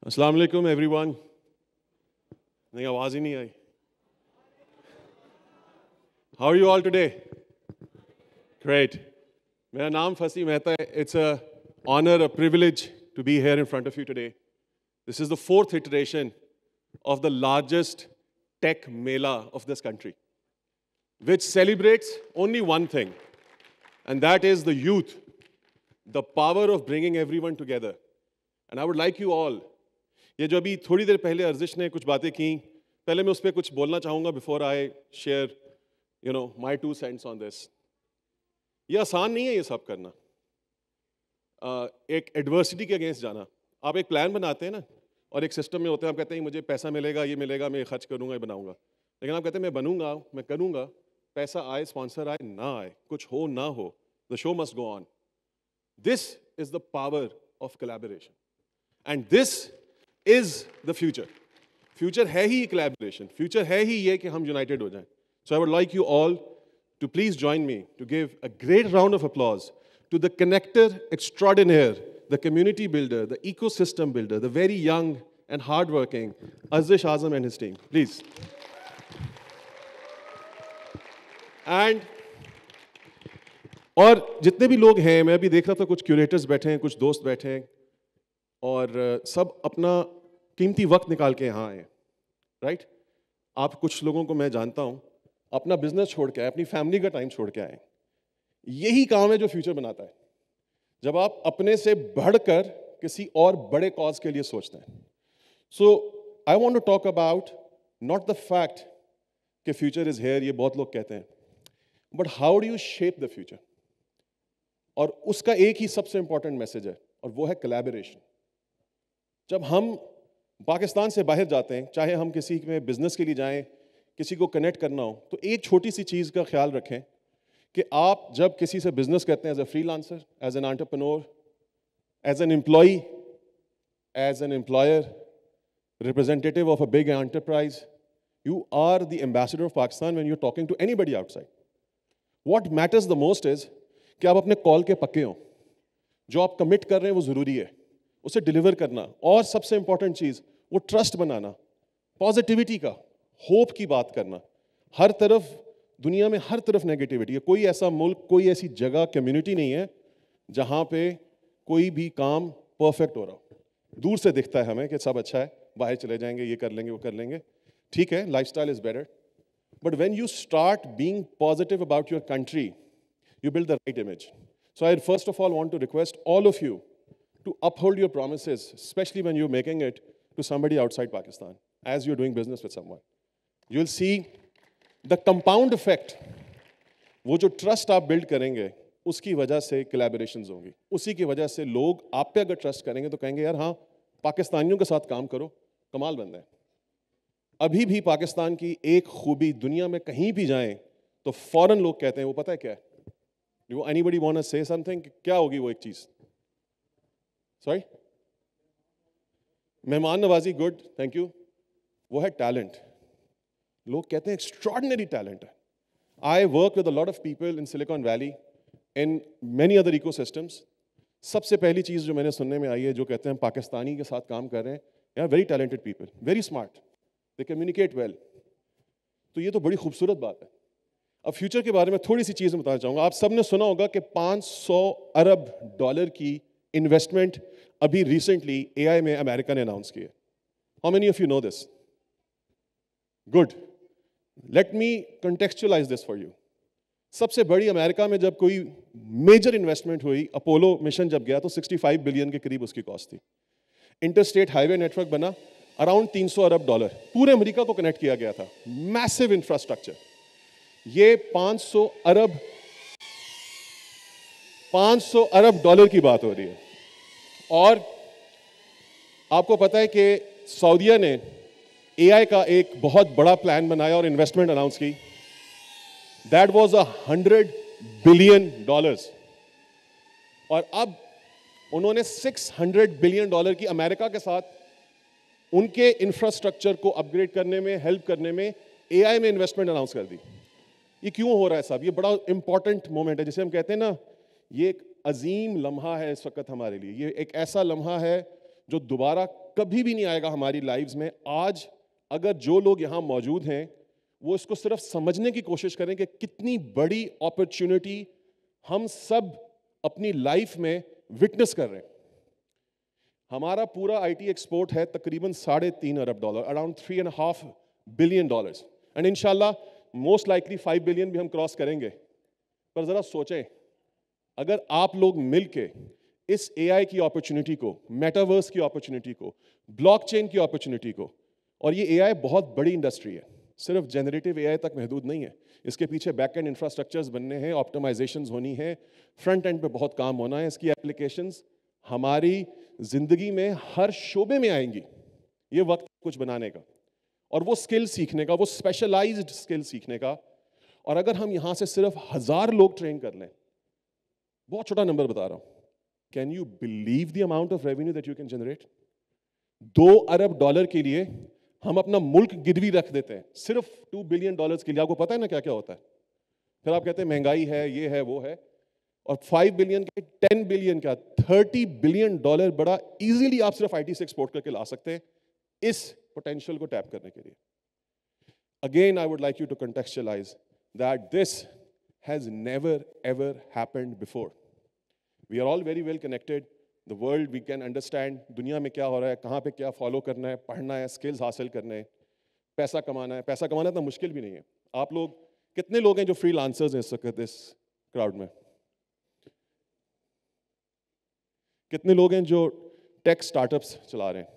السلام علیکم every one. نہیں آواز ہی نہیں آئی. How are you all today? Great. میرا نام فصیح مہتا ہے. It's a honour, a privilege to be here in front of you today. This is the fourth iteration of the largest tech mela of this country, which celebrates only one thing, and that is the youth, the power of bringing everyone together. And I would like you all, یہ جو ابھی تھوڑی دیر پہلے ارزش نے کچھ باتیں کیں, پہلے میں اس پہ کچھ بولنا چاہوں گا before I share my 2 cents on this. یہ آسان نہیں ہے یہ سب کرنا, ایک ایڈورسٹی کے اگینسٹ جانا. آپ ایک پلان بناتے ہیں نا, اور ایک سسٹم میں ہوتے ہیں, آپ کہتے ہیں مجھے پیسہ ملے گا, یہ ملے گا, میں خرچ کروں گا, یہ بناؤں گا. لیکن آپ کہتے ہیں میں بنوں گا, میں کروں گا, پیسہ آئے, اسپانسر آئے, نہ آئے, کچھ ہو نہ ہو, the show must go on. This is the power of collaboration. And this is the future. Future ہے ہی collaboration. Future ہے ہی یہ کہ ہم united ہو جائیں. So I would like you all to please join me to give a great round of applause to the connector extraordinaire, the community builder, the ecosystem builder, the very young and hardworking Arzish Azam and his team. Please. And اور جتنے بھی لوگ ہیں, میں ابھی دیکھ رہا تھا کچھ کیوریٹرز بیٹھے ہیں, کچھ دوست بیٹھے ہیں, اور سب اپنا قیمتی وقت نکال کے یہاں آئے. رائٹ, آپ کچھ لوگوں کو میں جانتا ہوں, اپنا بزنس چھوڑ کے آئے, اپنی فیملی کا ٹائم چھوڑ کے آئے. یہی کام ہے جو فیوچر بناتا ہے, جب آپ اپنے سے بڑھ کر کسی اور بڑے کاز کے لیے سوچتے ہیں. So I want to talk about not the fact کہ فیوچر از ہیئر, یہ بہت لوگ کہتے ہیں, but how do you shape the future. اور اس کا ایک ہی سب سے امپورٹنٹ میسج ہے, اور وہ ہے کولیبوریشن. جب ہم پاکستان سے باہر جاتے ہیں, چاہے ہم کسی میں بزنس کے لیے جائیں, کسی کو کنیکٹ کرنا ہو, تو ایک چھوٹی سی چیز کا خیال رکھیں کہ آپ جب کسی سے بزنس کرتے ہیں, as a freelancer, as an entrepreneur, as an employee, as an employer, representative of a big enterprise, you are the ambassador of Pakistan when you are talking to anybody outside. What matters the most is کہ آپ اپنے کال کے پکے ہوں, جو آپ commit کر رہے ہیں وہ ضروری ہے, اسے ڈلیور کرنا, اور سب سے امپورٹنٹ چیز وہ ٹرسٹ بنانا, پازیٹیوٹی کا, ہوپ کی بات کرنا. ہر طرف دنیا میں ہر طرف نیگیٹیوٹی ہے. کوئی ایسا ملک, کوئی ایسی جگہ, کمیونٹی نہیں ہے جہاں پہ کوئی بھی کام پرفیکٹ ہو رہا ہو. دور سے دکھتا ہے ہمیں کہ سب اچھا ہے, باہر چلے جائیں گے, یہ کر لیں گے, وہ کر لیں گے, ٹھیک ہے, life style is better. But when you start being positive about your country, you build the right image. So I first of all want to request all of you to uphold your promises, especially when you're making it to somebody outside Pakistan, as you're doing business with someone. You'll see the compound effect. وہ جو trust آپ blood کریں گے, اس کی وجہ سے collaborations ہوں گی, اسی کی وجہ سے لوگ آپ پہ اگر ٹرسٹ کریں گے تو کہیں گے یار ہاں پاکستانیوں کے ساتھ کام کرو, کمال بن رہے ہیں. ابھی بھی پاکستان کی ایک خوبی, دنیا میں کہیں بھی جائیں تو فوراً لوگ کہتے ہیں, وہ پتہ ہے کیا ہے؟ Do anybody want to say something? کیا ہوگی وہ ایک چیز؟ سوری, مہمان نوازی. Good, thank you. وہ ہے ٹیلنٹ. لوگ کہتے ہیں ایکسٹراڈنری ٹیلنٹ ہے. I work with a lot of people in Silicon Valley, in many other ecosystems. سب سے پہلی چیز جو میں نے سننے میں آئی ہے, جو کہتے ہیں پاکستانی کے ساتھ کام کر رہے ہیں, they are very talented people, very smart, they communicate well. تو یہ تو بڑی خوبصورت بات ہے. اب فیوچر کے بارے میں تھوڑی سی چیزیں بتانا چاہوں گا. آپ سب نے سنا ہوگا کہ $500 ارب کی انویسٹمنٹ ابھی ریسنٹلی اے آئی میں امریکہ نے اناؤنس کی ہے. How many of you know this? Good. Let me contextualize this for you. سب سے بڑی امریکہ میں جب کوئی میجر انویسٹمنٹ ہوئی, اپولو مشن جب گیا تو 65 بلین کے قریب اس کی کاسٹ تھی. انٹر اسٹیٹ ہائی وے نیٹ ورک بنا, اراؤنڈ $300 ارب, پورے امریکہ کو کنیکٹ کیا گیا تھا. میسو انفراسٹرکچر. یہ $500 ارب کی بات ہو رہی ہے. اور آپ کو پتا ہے کہ سعودیہ نے اے آئی کا ایک بہت بڑا پلان بنایا اور انویسٹمنٹ اناؤنس کی. That was $100 billion. اور اب انہوں نے $600 بلین کی امریکہ کے ساتھ ان کے انفراسٹرکچر کو اپ گریڈ کرنے میں, ہیلپ کرنے میں, اے آئی میں انویسٹمنٹ اناؤنس کر دی. یہ کیوں ہو رہا ہے صاحب؟ یہ بڑا امپورٹنٹ مومنٹ ہے, جسے ہم کہتے ہیں نا, یہ ایک عظیم لمحہ ہے اس وقت ہمارے لیے. یہ ایک ایسا لمحہ ہے جو دوبارہ کبھی بھی نہیں آئے گا ہماری لائفز میں. آج اگر جو لوگ یہاں موجود ہیں وہ اس کو صرف سمجھنے کی کوشش کریں کہ کتنی بڑی اپرچونٹی ہم سب اپنی لائف میں وٹنس کر رہے ہیں. ہمارا پورا آئی ٹی ایکسپورٹ ہے تقریباً $3.5 ارب, اراؤنڈ $3.5 بلین, اینڈ ان شاء اللہ موسٹ لائکلی 5 بلین بھی ہم کراس کریں گے. پر ذرا سوچیں, اگر آپ لوگ مل کے اس اے آئی کی اپرچونٹی کو, میٹاورس کی اپرچونٹی کو, بلاک چین کی اپرچونٹی کو, اور یہ اے آئی بہت بڑی انڈسٹری ہے, صرف جنریٹو اے آئی تک محدود نہیں ہے, اس کے پیچھے بیک اینڈ انفراسٹرکچرز بننے ہیں, آپٹیمائزیشنز ہونی ہے, فرنٹ اینڈ پہ بہت کام ہونا ہے, اس کی اپلیکیشنز ہماری زندگی میں ہر شعبے میں آئیں گی. یہ وقت کچھ بنانے کا اور وہ اسکل سیکھنے کا, وہ اسپیشلائزڈ اسکل سیکھنے کا. اور اگر ہم یہاں سے صرف 1000 لوگ ٹرین کر لیں, بہت چھوٹا نمبر بتا رہا ہوں, can you believe the amount of revenue that you can generate? $2 ارب کے لیے ہم اپنا ملک گروی رکھ دیتے ہیں, صرف $2 بلین کے لیے. آپ کو پتا ہے نا کیا کیا ہوتا ہے؟ پھر آپ کہتے ہیں مہنگائی ہے, یہ ہے, وہ ہے. اور 5 بلین کے 10 بلین کا $30 بلین بڑا ایزیلی آپ صرف آئی ٹی سے ایکسپورٹ کر کے لا سکتے ہیں اس پوٹینشیل کو ٹیپ کرنے کے لیے. Again I would like you to contextualise that this has never ever happened before. We are all very well connected. The world we can understand دنیا میں کیا ہو رہا ہے, کہاں پہ کیا فالو کرنا ہے, پڑھنا ہے, اسکلز حاصل کرنے ہیں, پیسہ کمانا ہے. پیسہ کمانا اتنا مشکل بھی نہیں ہے. آپ لوگ کتنے لوگ ہیں جو فری لانسرز ہیں اس وقت اس کراؤڈ میں؟ کتنے لوگ ہیں جو ٹیک اسٹارٹ اپس چلا رہے ہیں؟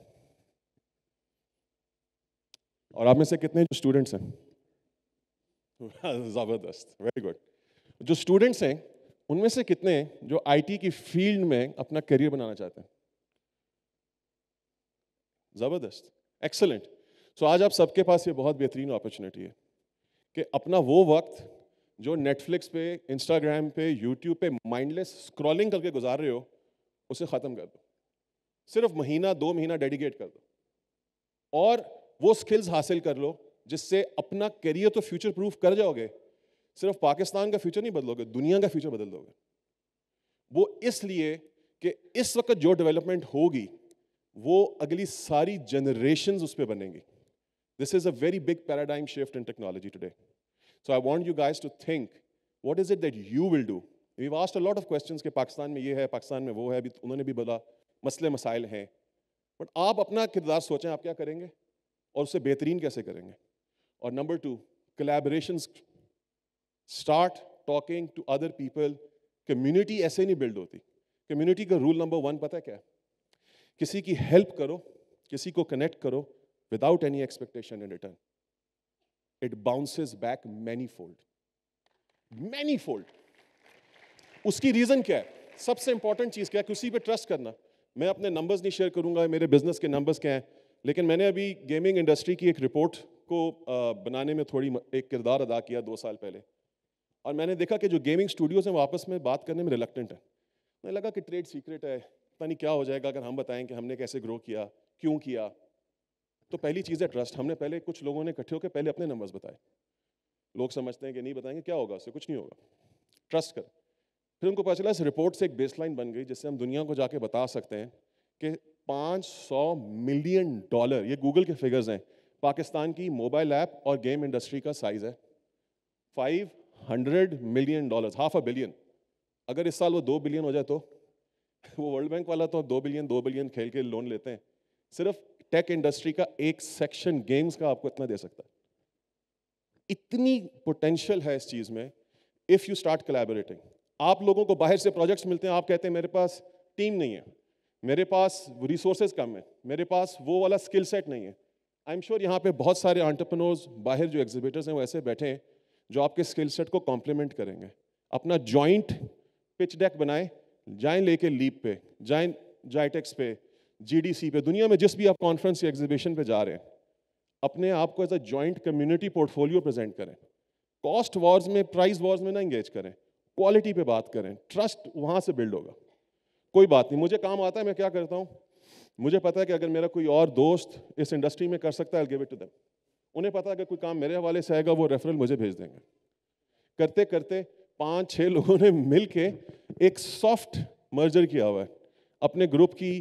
اور آپ میں سے کتنے جو اسٹوڈنٹس ہیں؟ زبردست, ویری گڈ. جو اسٹوڈنٹس ہیں ان میں سے کتنے ہیں جو آئی ٹی کی فیلڈ میں اپنا کیریئر بنانا چاہتے ہیں؟ زبردست, ایکسلنٹ. سو آج آپ سب کے پاس یہ بہت بہترین اپرچونٹی ہے کہ اپنا وہ وقت جو نیٹ فلکس پہ, انسٹاگرام پہ, یوٹیوب پہ مائنڈ لیس اسکرولنگ کر کے گزار رہے ہو, اسے ختم کر دو. صرف مہینہ 2 مہینہ ڈیڈیکیٹ کر دو اور وہ اسکلز حاصل کر لو جس سے اپنا کیریئر تو فیوچر پروف کر جاؤ گے. صرف پاکستان کا فیوچر نہیں بدلو گے, دنیا کا فیوچر بدل دو گے. وہ اس لیے کہ اس وقت جو ڈیولپمنٹ ہوگی وہ اگلی ساری جنریشنز اس پہ بنیں گی. This is a very big paradigm shift in technology today. So I want you guys to think what is it that you will do. We've asked a lot of questions کہ پاکستان میں یہ ہے, پاکستان میں وہ ہے, انہوں نے بھی بولا مسئلے مسائل ہیں, بٹ آپ اپنا کردار سوچیں آپ کیا کریں گے اور اسے بہترین کیسے کریں گے. اور number 2, collaborations. Start talking to other people. Community ایسے نہیں بلڈ ہوتی. کمیونٹی کا رول نمبر 1 پتہ ہے کیا ہے؟ کسی کی ہیلپ کرو, کسی کو کنیکٹ کرو without any expectation in return. It bounces back many fold, many fold. اس کی ریزن کیا ہے؟ سب سے امپورٹنٹ چیز کیا ہے؟ کسی پہ ٹرسٹ کرنا. میں اپنے نمبرز نہیں شیئر کروں گا, میرے بزنس کے نمبرز کیا ہیں, لیکن میں نے ابھی گیمنگ انڈسٹری کی ایک رپورٹ کو بنانے میں تھوڑی ایک کردار ادا کیا 2 سال پہلے, اور میں نے دیکھا کہ جو گیمنگ اسٹوڈیوز ہیں وہ آپس میں بات کرنے میں ریلکٹنٹ ہیں. مجھے لگا کہ ٹریڈ سیکرٹ ہے, پتہ نہیں کیا ہو جائے گا اگر ہم بتائیں کہ ہم نے کیسے گرو کیا, کیوں کیا. تو پہلی چیز ہے ٹرسٹ. ہم نے پہلے کچھ لوگوں نے اکٹھے ہو کے پہلے اپنے نمبرز بتائے. لوگ سمجھتے ہیں کہ نہیں بتائیں گے, کیا ہوگا اس سے, کچھ نہیں ہوگا, ٹرسٹ کر. پھر ان کو پتہ چلا اس رپورٹ سے ایک بیس لائن بن گئی جس سے ہم دنیا کو جا کے بتا سکتے ہیں کہ $500 ملین, یہ گوگل کے فگرز ہیں, پاکستان کی موبائل ایپ اور گیم انڈسٹری کا سائز ہے. $500 ملین, $500 ملین. اگر اس سال وہ 2 بلین ہو جائے تو وہ ورلڈ بینک والا تو 2 بلین کھیل کے لون لیتے ہیں. صرف ٹیک انڈسٹری کا ایک سیکشن گیمز کا آپ کو اتنا دے سکتا ہے. اتنی پوٹینشیل ہے اس چیز میں اف یو اسٹارٹ کولیبوریٹنگ. آپ لوگوں کو باہر سے پروجیکٹس ملتے ہیں, آپ کہتے ہیں میرے پاس ٹیم نہیں ہے, میرے پاس ریسورسز کم ہیں, میرے پاس وہ والا اسکل سیٹ نہیں ہے. آئی ایم شیور یہاں پہ بہت سارے انٹرپرینورز باہر جو ایگزیبیٹرز ہیں وہ ایسے بیٹھے ہیں جو آپ کے اسکل سیٹ کو کمپلیمنٹ کریں گے. اپنا جوائنٹ پچ ڈیک بنائیں, جائیں لے کے لیپ پہ, جائیں جائیٹیکس پہ, GDC پہ, دنیا میں جس بھی آپ کانفرنس یا ایگزیبیشن پہ جا رہے ہیں, اپنے آپ کو as a joint community port folio present کریں. کاسٹ وارز میں, پرائز وارز میں نہ انگیج کریں, کوالٹی پہ بات کریں. ٹرسٹ وہاں سے بلڈ ہوگا. کوئی بات نہیں, مجھے کام آتا ہے, میں کیا کرتا ہوں, مجھے پتا ہے کہ اگر میرا کوئی اور دوست اس انڈسٹری میں کر سکتا ہے, I'll give it to them. انہیں پتا ہے کہ کوئی کام میرے حوالے سے آئے گا, وہ ریفرل مجھے بھیج دیں گے. کرتے کرتے 5-6 لوگوں نے مل کے ایک سافٹ مرجر کیا ہوا ہے. اپنے گروپ کی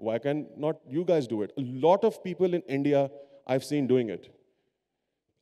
Why can not you guys do it? A lot of people in India I've seen doing it.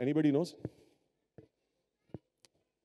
Anybody knows?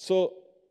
So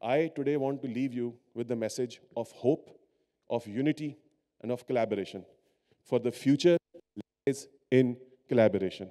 I today want to leave you with the message of hope, of unity, and of collaboration. For the future lies in collaboration.